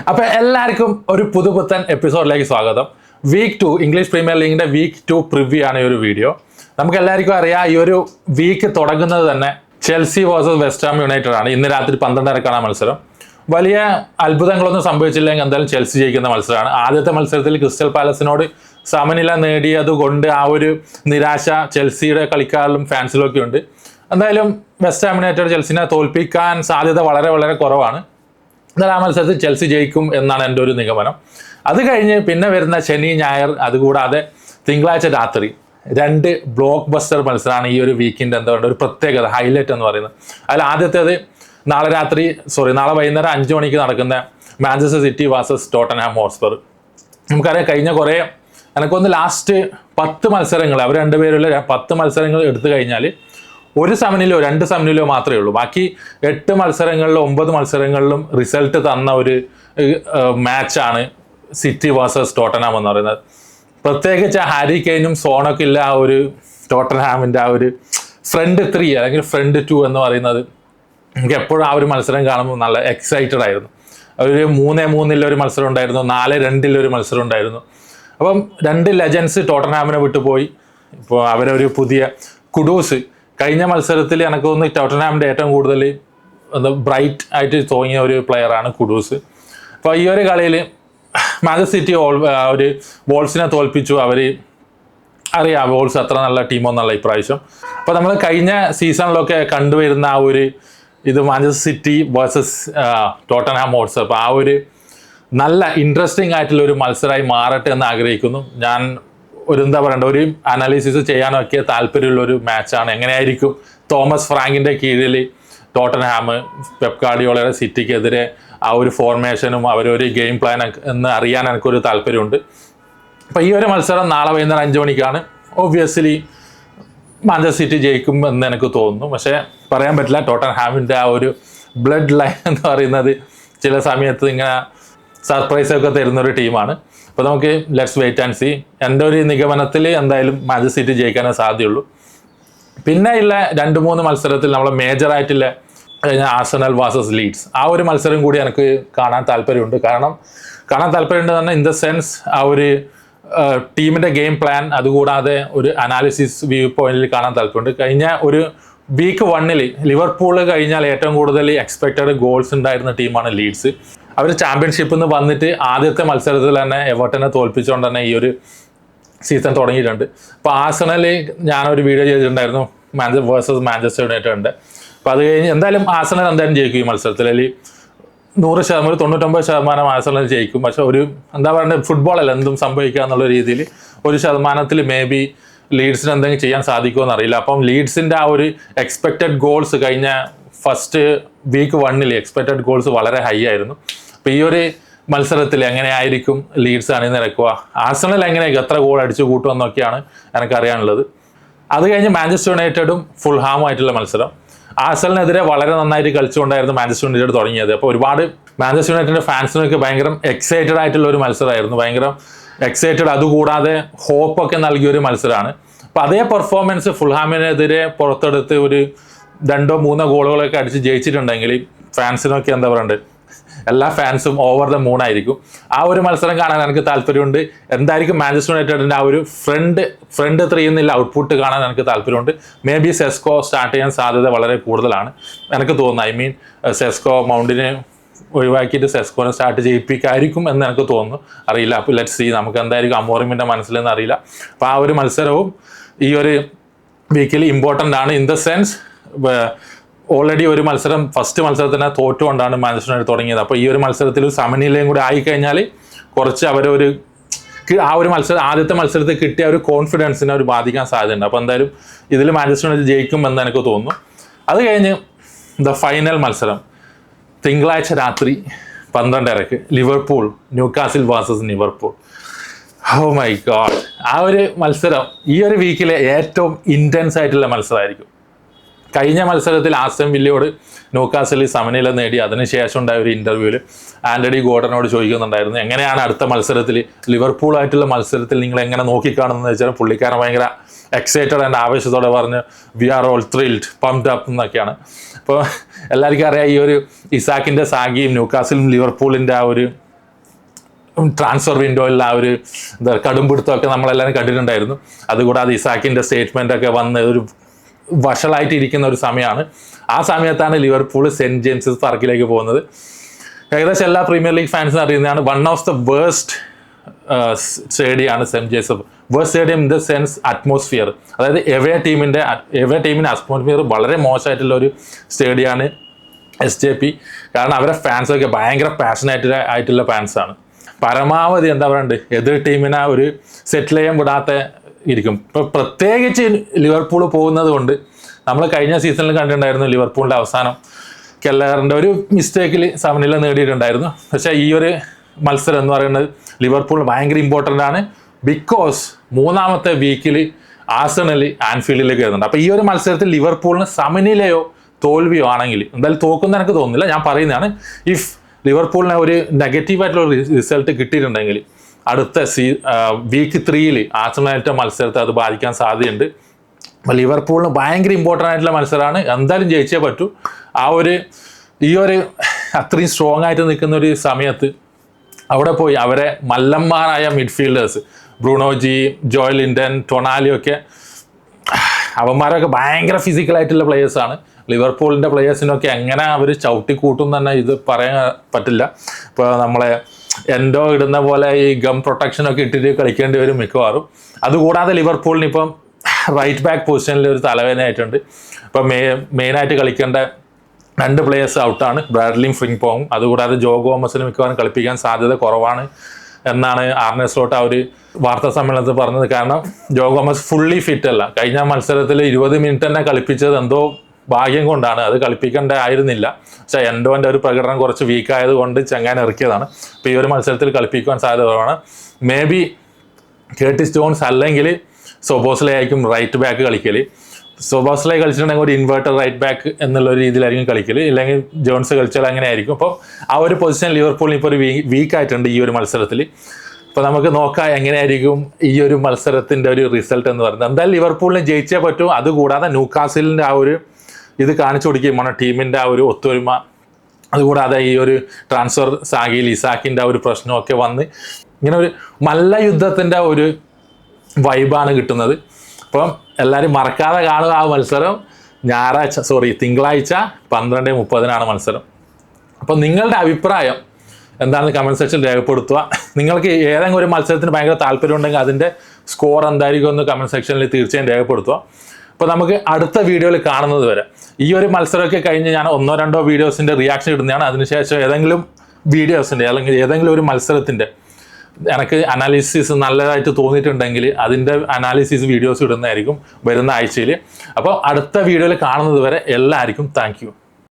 അപ്പോൾ എല്ലാവർക്കും ഒരു പുതുപുത്തൻ എപ്പിസോഡിലേക്ക് സ്വാഗതം. വീക്ക് 2 ഇംഗ്ലീഷ് പ്രീമിയർ ലീഗിന്റെ വീക്ക് 2 പ്രിവ്യൂ ആണ് ഈ ഒരു വീഡിയോ. നമുക്ക് എല്ലാവർക്കും അറിയാം, ഈ ഒരു വീക്ക് തുടങ്ങുന്നത് തന്നെ Chelsea versus West Ham United ആണ്. ഇന്ന് രാത്രി 12:30 മത്സരം. വലിയ അത്ഭുതങ്ങളൊന്നും സംഭവിച്ചില്ലെങ്കിൽ എന്തായാലും ചെൽസി ജയിക്കുന്ന മത്സരമാണ്. ആദ്യത്തെ മത്സരത്തിൽ ക്രിസ്റ്റൽ പാലസിനോട് സമനില നേടിയതുകൊണ്ട് ആ ഒരു നിരാശ ചെൽസിയുടെ കളിക്കാരിലും ഫാൻസിലും ഒക്കെ ഉണ്ട്. എന്തായാലും വെസ്റ്റ് ഹാം യുണൈറ്റഡ് ചെൽസിനെ തോൽപ്പിക്കാൻ സാധ്യത വളരെ വളരെ കുറവാണ്. എന്നാൽ ആ മത്സരത്തിൽ ചെൽസി ജയിക്കും എന്നാണ് എൻ്റെ ഒരു നിഗമനം. അത് കഴിഞ്ഞ് പിന്നെ വരുന്ന ശനി ഞായർ, അതുകൂടാതെ തിങ്കളാഴ്ച രാത്രി 2 ബ്ലോക്ക് ബസ്റ്റർ മത്സരമാണ് ഈ ഒരു വീക്കിൻ്റെ എന്താ പറയുക ഒരു പ്രത്യേകത, ഹൈലൈറ്റ് എന്ന് പറയുന്നത്. അതിൽ ആദ്യത്തേത് നാളെ വൈകുന്നേരം 5 മണിക്ക് നടക്കുന്ന Manchester city versus Tottenham Hotspur. നമുക്കറിയാം, കഴിഞ്ഞ കുറേ എനിക്കൊന്ന് ലാസ്റ്റ് 10 മത്സരങ്ങൾ അവർ രണ്ടുപേരുള്ള 10 മത്സരങ്ങൾ എടുത്തു കഴിഞ്ഞാൽ ഒരു സമനിലോ 2 സമനിലോ മാത്രമേ ഉള്ളൂ. ബാക്കി 8 മത്സരങ്ങളിലും 9 മത്സരങ്ങളിലും റിസൾട്ട് തന്ന ഒരു മാച്ചാണ് സിറ്റി വേഴ്സസ് ടോട്ടൻഹാം എന്ന് പറയുന്നത്. പ്രത്യേകിച്ച് ഹാരി കെയ്നും സോണൊക്കെ ഇല്ല ആ ഒരു ടോട്ടൻഹാമിൻ്റെ ആ ഒരു ഫ്രണ്ട് 3 അല്ലെങ്കിൽ ഫ്രണ്ട് 2 എന്ന് പറയുന്നത്. എനിക്ക് എപ്പോഴും ആ ഒരു മത്സരം കാണുമ്പോൾ നല്ല എക്സൈറ്റഡ് ആയിരുന്നു. ഒരു 3-3 ഒരു മത്സരം ഉണ്ടായിരുന്നു, 4-2 ഒരു മത്സരം ഉണ്ടായിരുന്നു. അപ്പം 2 ലെജൻസ് ടോട്ടൻഹാമിനെ വിട്ടുപോയി. ഇപ്പോൾ അവരൊരു പുതിയ കുഡൂസ്, കഴിഞ്ഞ മത്സരത്തിൽ എനിക്ക് തോന്നുന്നു ടോട്ടൻഹാമിൻ്റെ ഏറ്റവും കൂടുതൽ ബ്രൈറ്റ് ആയിട്ട് തോന്നിയ ഒരു പ്ലെയറാണ് കുഡൂസ്. അപ്പോൾ ഈ ഒരു കളിയിൽ മാഞ്ചസ്റ്റർ സിറ്റി ഒരു വോൾസിനെ തോൽപ്പിച്ചു. അവർ അറിയാം വോൾസ് അത്ര നല്ല ടീമൊന്നല്ല ഇപ്രാവശ്യം. അപ്പോൾ നമ്മൾ കഴിഞ്ഞ സീസണിലൊക്കെ കണ്ടുവരുന്ന ആ ഒരു ഇത് Manchester city versus Tottenham Hotspur, അപ്പോൾ ആ ഒരു നല്ല ഇൻട്രസ്റ്റിംഗ് ആയിട്ടുള്ള ഒരു മത്സരമായി മാറട്ടെ എന്ന് ആഗ്രഹിക്കുന്നു. ഞാൻ എന്താ പറയണ്ട, ഒരു അനാലിസിസ് ചെയ്യാനൊക്കെ താല്പര്യമുള്ളൊരു മാച്ചാണ്. എങ്ങനെയായിരിക്കും തോമസ് ഫ്രാങ്കിൻ്റെ കീഴിൽ ടോട്ടൻഹാം പെപ് ഗാർഡിയോളയുടെ സിറ്റിക്കെതിരെ ആ ഒരു ഫോർമേഷനും അവരൊരു ഗെയിം പ്ലാൻ എന്ന് അറിയാൻ എനിക്കൊരു താല്പര്യമുണ്ട്. അപ്പോൾ ഈ ഒരു മത്സരം നാളെ വൈകുന്നേരം 5 മണിക്കാണ്. ഒബ്വിയസ്ലി മാഞ്ചസ്റ്റർ സിറ്റി ജയിക്കും എന്ന് എനിക്ക് തോന്നുന്നു. പക്ഷേ പറയാൻ പറ്റില്ല, ടോട്ടൻഹാമിൻ്റെ ആ ഒരു ബ്ലഡ് ലൈൻ എന്ന് പറയുന്നത് ചില സമയത്ത് ഇങ്ങനെ സർപ്രൈസൊക്കെ തരുന്നൊരു ടീമാണ്. അപ്പോൾ നമുക്ക് ലെറ്റ്സ് വെയിറ്റ് ആൻഡ് സീ. എൻ്റെ ഒരു നിഗമനത്തിൽ എന്തായാലും മാഞ്ചസ്റ്റർ സിറ്റി ജയിക്കാനേ സാധ്യതയുള്ളൂ. പിന്നെ ഉള്ള 2-3 മത്സരത്തിൽ നമ്മളെ മേജറായിട്ടുള്ള ആർസണൽ വേഴ്സസ് ലീഡ്സ്, ആ ഒരു മത്സരം കൂടി എനിക്ക് കാണാൻ താല്പര്യമുണ്ട്. കാണാൻ താല്പര്യമുണ്ട് തന്നെ ഇൻ ദ സെൻസ് ആ ഒരു ടീമിൻ്റെ ഗെയിം പ്ലാൻ, അതുകൂടാതെ ഒരു അനാലിസിസ് വ്യൂ പോയിന്റിൽ കാണാൻ താല്പര്യമുണ്ട്. കഴിഞ്ഞ ഒരു വീക്ക് 1 ലിവർപൂൾ കഴിഞ്ഞാൽ ഏറ്റവും കൂടുതൽ എക്സ്പെക്റ്റഡ് ഗോൾസ് ഉണ്ടായിരുന്ന ടീമാണ് ലീഡ്സ്. അവർ ചാമ്പ്യൻഷിപ്പിൽ നിന്ന് വന്നിട്ട് ആദ്യത്തെ മത്സരത്തിൽ തന്നെ എവർട്ടനെ തോൽപ്പിച്ചുകൊണ്ട് തന്നെ ഈ ഒരു സീസൺ തുടങ്ങിയിട്ടുണ്ട്. അപ്പോൾ ആർസണലിൽ ഞാനൊരു വീഡിയോ ചെയ്തിട്ടുണ്ടായിരുന്നു വേഴ്സസ് മാഞ്ചസ്റ്റർ യുണൈറ്റഡ്. അപ്പോൾ അത് കഴിഞ്ഞ് എന്തായാലും ആർസണൽ എന്തായാലും ജയിക്കും ഈ മത്സരത്തിൽ. അല്ലെങ്കിൽ 100%, 99% ആർസണൽ ജയിക്കും. പക്ഷെ ഒരു എന്താ പറയുക, ഫുട്ബോളല്ല, എന്തും സംഭവിക്കുക എന്നുള്ള രീതിയിൽ 1% മേ ബി ലീഡ്സിന് എന്തെങ്കിലും ചെയ്യാൻ സാധിക്കുമോ അറിയില്ല. അപ്പം ലീഡ്സിൻ്റെ ആ ഒരു എക്സ്പെക്റ്റഡ് ഗോൾസ് കഴിഞ്ഞ ഫസ്റ്റ് വീക്ക് 1 എക്സ്പെക്റ്റഡ് ഗോൾസ് വളരെ ഹൈ ആയിരുന്നു. അപ്പോൾ ഈ ഒരു മത്സരത്തിൽ എങ്ങനെയായിരിക്കും ലീഡ്സ് അണിനിരക്കുക, ആർസണൽ എങ്ങനെയൊക്കെ എത്ര ഗോൾ അടിച്ചു കൂട്ടുമെന്നൊക്കെയാണ് എനിക്കറിയാനുള്ളത്. അത് കഴിഞ്ഞ് മാഞ്ചസ്റ്റർ യുണൈറ്റഡും ഫുൾഹാമുമായിട്ടുള്ള മത്സരം. ആർസണലിനെതിരെ വളരെ നന്നായിട്ട് കളിച്ചുകൊണ്ടായിരുന്നു മാഞ്ചസ്റ്റർ യുണൈറ്റഡ് തുടങ്ങിയത്. അപ്പോൾ ഒരുപാട് മാഞ്ചസ്റ്റർ യുണൈറ്റഡിൻ്റെ ഫാൻസിനൊക്കെ ഭയങ്കര എക്സൈറ്റഡ് ആയിട്ടുള്ള ഒരു മത്സരമായിരുന്നു, ഭയങ്കര എക്സൈറ്റഡ്, അതുകൂടാതെ ഹോപ്പൊക്കെ നൽകിയൊരു മത്സരമാണ്. അപ്പോൾ അതേ പെർഫോമൻസ് ഫുൾഹാമിനെതിരെ പുറത്തെടുത്ത് ഒരു 2-3 ഗോളുകളൊക്കെ അടിച്ച് ജയിച്ചിട്ടുണ്ടെങ്കിൽ ഫാൻസിനൊക്കെ എന്താ പറയണ്ടത്, എല്ലാ ഫാൻസും ഓവർ ദ മൂൺ ആയിരിക്കും. ആ ഒരു മത്സരം കാണാൻ എനിക്ക് താല്പര്യമുണ്ട്. എന്തായിരിക്കും മാഞ്ചസ്റ്റർ യുണൈറ്റഡിൻ്റെ ആ ഒരു ഫ്രണ്ട് 3 എന്നുള്ള ഔട്ട്പുട്ട് കാണാൻ എനിക്ക് താല്പര്യമുണ്ട്. മേ ബി സെസ്കോ സ്റ്റാർട്ട് ചെയ്യാൻ സാധ്യത വളരെ കൂടുതലാണ് എനിക്ക് തോന്നുന്നു. സെസ്കോ മൗണ്ടിനെ ഒഴിവാക്കിയിട്ട് സെസ്കോനെ സ്റ്റാർട്ട് ചെയ്യിപ്പിക്കായിരിക്കും എന്ന് എനിക്ക് തോന്നുന്നു, അറിയില്ല. അപ്പോൾ ലെറ്റ്സ് സീ, നമുക്ക് എന്തായിരിക്കും അമോറിമിൻ്റെ മനസ്സിലെന്ന് അറിയില്ല. അപ്പോൾ ആ ഒരു മത്സരവും ഈ ഒരു വീക്കിൽ ഇമ്പോർട്ടൻ്റ് ആണ്. ഇൻ ദ സെൻസ് ഓൾറെഡി ഒരു മത്സരം ഫസ്റ്റ് മത്സരത്തിന് തോറ്റുകൊണ്ടാണ് മാഞ്ചസ്റ്റർ യുണൈറ്റഡ് തുടങ്ങിയത്. അപ്പോൾ ഈ ഒരു മത്സരത്തിൽ സമനിലയും കൂടി ആയിക്കഴിഞ്ഞാൽ കുറച്ച് അവരൊരു ആ ഒരു ആദ്യത്തെ മത്സരത്തിൽ കിട്ടിയ ഒരു കോൺഫിഡൻസിനെ ഒരു ബാധിക്കാൻ സാധ്യതയുണ്ട്. അപ്പോൾ എന്തായാലും ഇതിൽ മാഞ്ചസ്റ്റർ യുണൈറ്റഡ് ജയിക്കും എന്ന് എനിക്ക് തോന്നുന്നു. അത് കഴിഞ്ഞ് ദ ഫൈനൽ മത്സരം തിങ്കളാഴ്ച രാത്രി 12:30 Liverpool Newcastle versus Liverpool. Oh my God, ആ ഒരു മത്സരം ഈ ഒരു വീക്കിലെ ഏറ്റവും ഇൻറ്റൻസ് ആയിട്ടുള്ള മത്സരമായിരിക്കും. കഴിഞ്ഞ മത്സരത്തിൽ ആസ്റ്റൺ വില്ലയോട് ന്യൂകാസിൽ സമനില നേടി അതിനുശേഷം ഉണ്ടായ ഒരു ഇൻ്റർവ്യൂവിൽ ആൻ്റണി ഗോർഡനോട് ചോദിക്കുന്നുണ്ടായിരുന്നു, എങ്ങനെയാണ് അടുത്ത മത്സരത്തിൽ ലിവർപൂളായിട്ടുള്ള മത്സരത്തിൽ നിങ്ങൾ എങ്ങനെ നോക്കിക്കാണുന്നത് വെച്ചാൽ പുള്ളിക്കാരൻ ഭയങ്കര എക്സൈറ്റഡ് ആൻഡ് ആവേശത്തോടെ പറഞ്ഞ് we are all thrilled pumped up എന്നൊക്കെയാണ്. അപ്പോൾ എല്ലാവർക്കും അറിയാം, ഈ ഒരു ഇസാക്കിൻ്റെ സാഗിയും ന്യൂകാസിലും ലിവർപൂളിൻ്റെ ആ ഒരു ട്രാൻസ്ഫർ വിൻഡോയിൽ ആ ഒരു എന്താ കടുംപിടുത്തമൊക്കെ നമ്മളെല്ലാവരും കണ്ടിട്ടുണ്ടായിരുന്നു. അതുകൂടാതെ ഇസാക്കിൻ്റെ സ്റ്റേറ്റ്മെൻ്റ് ഒക്കെ വന്ന് ഒരു വഷളായിട്ടിരിക്കുന്ന ഒരു സമയമാണ്. ആ സമയത്താണ് ലിവർപൂൾ സെൻറ്റ് ജെയിംസസ് പാർക്കിലേക്ക് പോകുന്നത്. ഏകദേശം എല്ലാ പ്രീമിയർ ലീഗ് ഫാൻസിനും അറിയുന്നതാണ്, വൺ ഓഫ് ദ വേഴ്സ്റ്റ് സ്റ്റേഡിയമാണ് saint James's. Worst stadium in the sense atmosphere, അതായത് എവേ ടീമിൻ്റെ അറ്റ്മോസ്ഫിയർ വളരെ മോശമായിട്ടുള്ള ഒരു സ്റ്റേഡിയമാണ് SJP. കാരണം അവരെ ഫാൻസൊക്കെ ഭയങ്കര പാഷനായിട്ടുള്ള ഫാൻസാണ്. പരമാവധി എന്താ പറയുക, എതിർ ടീമിനെ ഒരു സെറ്റിൽ ചെയ്യാൻ വിടാത്ത ഇരിക്കും. ഇപ്പോൾ പ്രത്യേകിച്ച് ലിവർപൂൾ പോകുന്നത് കൊണ്ട് നമ്മൾ കഴിഞ്ഞ സീസണിൽ കണ്ടിട്ടുണ്ടായിരുന്നു, ലിവർപൂളിൻ്റെ അവസാനം കെല്ലറിൻ്റെ ഒരു മിസ്റ്റേക്കിൽ സമനില നേടിയിട്ടുണ്ടായിരുന്നു. പക്ഷേ ഈ ഒരു മത്സരം എന്ന് പറയുന്നത് ലിവർപൂൾ ഭയങ്കര ഇമ്പോർട്ടൻ്റ് ആണ്. ബിക്കോസ് മൂന്നാമത്തെ വീക്കിൽ ആഴ്സണൽ ആൻഫീൽഡിലേക്ക് വരുന്നുണ്ട്. അപ്പോൾ ഈ ഒരു മത്സരത്തിൽ ലിവർപൂളിന് സമനിലയോ തോൽവിയോ ആണെങ്കിൽ, എന്തായാലും തോക്കുന്ന എനിക്ക് തോന്നുന്നില്ല, ഞാൻ പറയുന്നതാണ്, ഇഫ് ലിവർപൂളിന് ഒരു നെഗറ്റീവായിട്ടുള്ള റിസൾട്ട് കിട്ടിയിട്ടുണ്ടെങ്കിൽ അടുത്ത വീക്ക് 3 ആഴ്സണലായിട്ട് മത്സരത്തെ അത് ബാധിക്കാൻ സാധ്യതയുണ്ട്. അപ്പോൾ ലിവർപൂളിന് ഭയങ്കര ഇമ്പോർട്ടൻ്റ് ആയിട്ടുള്ള മത്സരമാണ്, എന്തായാലും ജയിച്ചേ പറ്റൂ. ഈ ഒരു അത്രയും സ്ട്രോങ് ആയിട്ട് നിൽക്കുന്ന ഒരു സമയത്ത് അവിടെ പോയി അവരെ മല്ലന്മാരായ മിഡ്ഫീൽഡേഴ്സ് ബ്രൂണോജി, ജോയൽ ലിൻഡൻ, ടൊണാലി ഒക്കെ, അവന്മാരൊക്കെ ഭയങ്കര ഫിസിക്കലായിട്ടുള്ള പ്ലേയേഴ്സാണ്. ലിവർപൂളിൻ്റെ പ്ലേയേഴ്സിനൊക്കെ എങ്ങനെ അവർ ചവിട്ടിക്കൂട്ടും തന്നെ ഇത് പറയാൻ പറ്റില്ല. ഇപ്പോൾ നമ്മളെ എൻഡോ ഇടുന്ന പോലെ ഈ ഗം പ്രൊട്ടക്ഷനൊക്കെ ഇട്ടിട്ട് കളിക്കേണ്ടി വരും മിക്കവാറും. അതുകൂടാതെ ലിവർപൂളിന് ഇപ്പം റൈറ്റ് ബാക്ക് പൊസിഷനിൽ ഒരു തലവേദനയായിട്ടുണ്ട്. ഇപ്പം മെയിനായിട്ട് കളിക്കേണ്ട 2 പ്ലേയേഴ്സ് ഔട്ടാണ്, ബ്രാഡ്ലിയും ഫ്രിംഗ്പോങ്ങും. അതുകൂടാതെ ജോ ഗോമസിന് മിക്കവാറും കളിപ്പിക്കാൻ സാധ്യത കുറവാണ് എന്നാണ് ആർനെ സ്ലോട്ട് ആ ഒരു വാർത്താ സമ്മേളനത്തിൽ പറഞ്ഞത്. കാരണം ജോ ഗോമസ് ഫുള്ളി ഫിറ്റ് അല്ല. കഴിഞ്ഞ മത്സരത്തിൽ 20 മിനിറ്റ് തന്നെ കളിപ്പിച്ചത് എന്തോ ഭാഗ്യം കൊണ്ടാണ്, അത് കളിപ്പിക്കേണ്ട ആയിരുന്നില്ല. പക്ഷേ എൻഡോൻ്റെ ഒരു പ്രകടനം കുറച്ച് വീക്കായത് കൊണ്ട് ചങ്ങാൻ ഇറക്കിയതാണ്. അപ്പോൾ ഈ ഒരു മത്സരത്തിൽ കളിപ്പിക്കാൻ സാധ്യത കുറവാണ്. മേ ബി കേർട്ടിസ് ജോൺസ് അല്ലെങ്കിൽ സോബോസ്ലെ ആയിരിക്കും റൈറ്റ് ബാക്ക് കളിക്കൽ. സോബോസ്ലെ കളിച്ചിട്ടുണ്ടെങ്കിൽ ഒരു ഇൻവേർട്ടർ റൈറ്റ് ബാക്ക് എന്നുള്ള രീതിയിലായിരിക്കും കളിക്കൽ, ഇല്ലെങ്കിൽ ജോൺസ് കളിച്ചാൽ അങ്ങനെ ആയിരിക്കും. അപ്പോൾ ആ ഒരു പൊസിഷൻ ലിവർപൂളിന് ഇപ്പോൾ ഒരു വീക്കായിട്ടുണ്ട് ഈ ഒരു മത്സരത്തിൽ. അപ്പോൾ നമുക്ക് നോക്കാം എങ്ങനെയായിരിക്കും ഈ ഒരു മത്സരത്തിൻ്റെ ഒരു റിസൾട്ട് എന്ന് പറയുന്നത്. എന്തായാലും ലിവർപൂളിന് ജയിച്ചേ പറ്റും. അതുകൂടാതെ ന്യൂകാസിലിൻ്റെ ആ ഒരു ഇത് കാണിച്ചു കൊടുക്കുകയുമാണ്, ടീമിൻ്റെ ആ ഒരു ഒത്തൊരുമ. അതുകൂടാതെ ഈ ഒരു ട്രാൻസ്ഫർ സാഗിയിൽ ഇസാക്കിൻ്റെ ആ ഒരു പ്രശ്നമൊക്കെ വന്ന് ഇങ്ങനെ ഒരു മല്ലയുദ്ധത്തിൻ്റെ ഒരു വൈബാണ് കിട്ടുന്നത്. അപ്പം എല്ലാവരും മറക്കാതെ കാണുക ആ മത്സരം. തിങ്കളാഴ്ച 12:30 മത്സരം. അപ്പം നിങ്ങളുടെ അഭിപ്രായം എന്താണെന്ന് കമൻറ്റ് സെക്ഷനിൽ രേഖപ്പെടുത്തുക. നിങ്ങൾക്ക് ഏതെങ്കിലും ഒരു മത്സരത്തിന് ഭയങ്കര താല്പര്യം ഉണ്ടെങ്കിൽ അതിൻ്റെ സ്കോർ എന്തായിരിക്കും എന്ന് കമൻറ്റ് സെക്ഷനിൽ തീർച്ചയായും രേഖപ്പെടുത്തുക. അപ്പോൾ നമുക്ക് അടുത്ത വീഡിയോയിൽ കാണുന്നത് വരെ, ഈ ഒരു മത്സരമൊക്കെ കഴിഞ്ഞ് ഞാൻ 1-2 വീഡിയോസിൻ്റെ റിയാക്ഷൻ ഇടുന്നതാണ്. അതിനുശേഷം ഏതെങ്കിലും വീഡിയോസിൻ്റെ അല്ലെങ്കിൽ ഏതെങ്കിലും ഒരു മത്സരത്തിൻ്റെ എനിക്ക് അനാലിസിസ് നല്ലതായിട്ട് തോന്നിയിട്ടുണ്ടെങ്കിൽ അതിൻ്റെ അനാലിസിസ് വീഡിയോസ് ഇടുന്നതായിരിക്കും വരുന്ന ആഴ്ചയിൽ. അപ്പോൾ അടുത്ത വീഡിയോയിൽ കാണുന്നത് വരെ എല്ലാവർക്കും താങ്ക് യു.